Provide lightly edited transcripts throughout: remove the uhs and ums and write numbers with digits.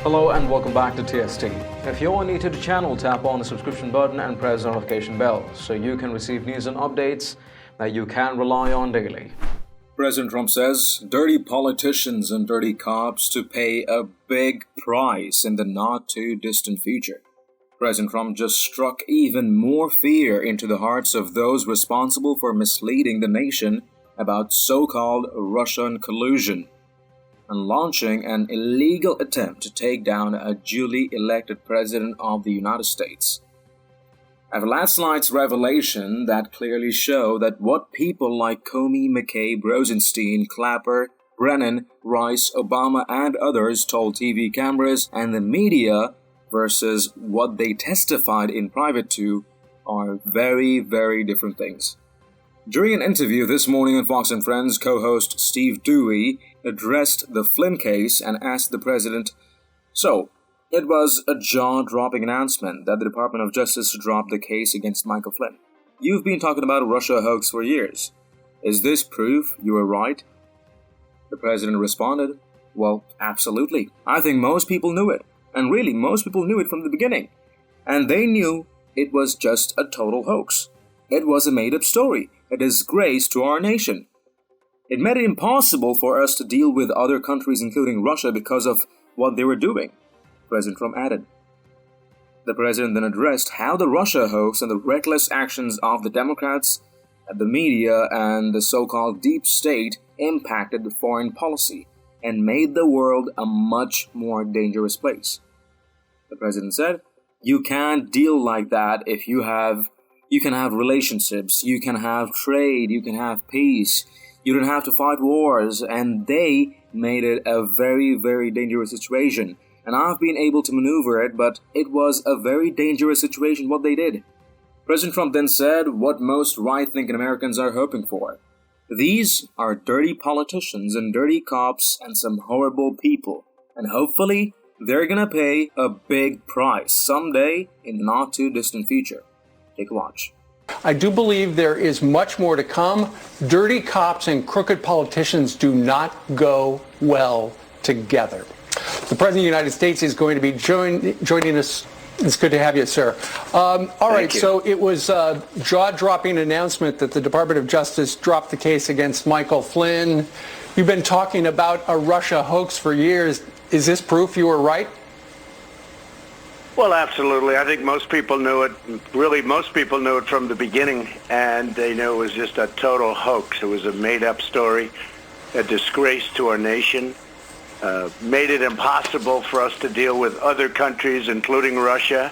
Hello and welcome back to TST. If you are new to the channel, tap on the subscription button and press the notification bell so you can receive news and updates that you can rely on daily. President Trump says dirty politicians and dirty cops to pay a big price in the not-too-distant future. President Trump just struck even more fear into the hearts of those responsible for misleading the nation about so-called Russian collusion and launching an illegal attempt to take down a duly elected president of the United States. After last night's revelation that clearly show that what people like Comey, McCabe, Rosenstein, Clapper, Brennan, Rice, Obama, and others told TV cameras and the media versus what they testified in private to are very, very different things. During an interview this morning on Fox & Friends, co-host Steve Duly addressed the Flynn case and asked the president, "So, it was a jaw-dropping announcement that the Department of Justice dropped the case against Michael Flynn. You've been talking about a Russia hoax for years. Is this proof you were right?" The president responded, "Well, absolutely. I think most people knew it. And really, most people knew it from the beginning. And they knew it was just a total hoax. It was a made-up story, a disgrace to our nation. It made it impossible for us to deal with other countries, including Russia, because of what they were doing," President Trump added. The president then addressed how the Russia hoax and the reckless actions of the Democrats, the media, and the so-called deep state impacted foreign policy and made the world a much more dangerous place. The president said, "You can't deal like that if you can have relationships, you can have trade, you can have peace, you don't have to fight wars," and they made it a very, very dangerous situation. And I've been able to maneuver it, but it was a very dangerous situation what they did. President Trump then said what most right-thinking Americans are hoping for. These are dirty politicians and dirty cops and some horrible people. And hopefully, they're gonna pay a big price someday in the not-too-distant future. Take a watch. I do believe there is much more to come. Dirty cops and crooked politicians do not go well together. The President of the United States is going to be joining us. It's good to have you, sir. All right, so it was a jaw-dropping announcement that the Department of Justice dropped the case against Michael Flynn. You've been talking about a Russia hoax for years. Is this proof you were right? Well, absolutely. I think most people knew it. Really, most people knew it from the beginning, and they knew it was just a total hoax. It was a made-up story, a disgrace to our nation, made it impossible for us to deal with other countries, including Russia,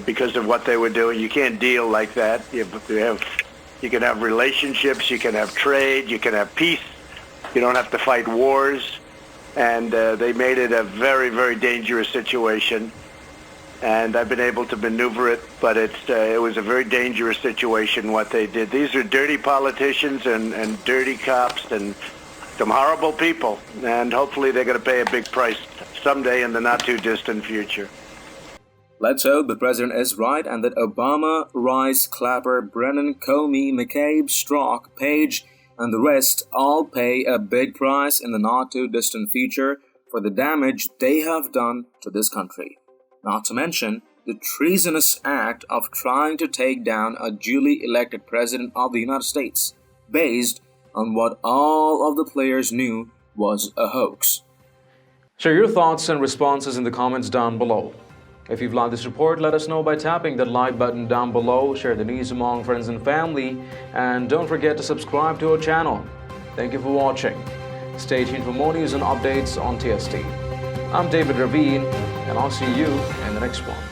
because of what they were doing. You can't deal like that. You can have relationships, you can have trade, you can have peace. You don't have to fight wars, and they made it a very, very dangerous situation. And I've been able to maneuver it, but it was a very dangerous situation what they did. These are dirty politicians and dirty cops and some horrible people, and hopefully they're going to pay a big price someday in the not-too-distant future. Let's hope the president is right and that Obama, Rice, Clapper, Brennan, Comey, McCabe, Strzok, Page, and the rest all pay a big price in the not-too-distant future for the damage they have done to this country. Not to mention the treasonous act of trying to take down a duly elected president of the United States, based on what all of the players knew was a hoax. Share your thoughts and responses in the comments down below. If you've liked this report, let us know by tapping that like button down below, share the news among friends and family, and don't forget to subscribe to our channel. Thank you for watching. Stay tuned for more news and updates on TST. I'm David Ravine, and I'll see you in the next one.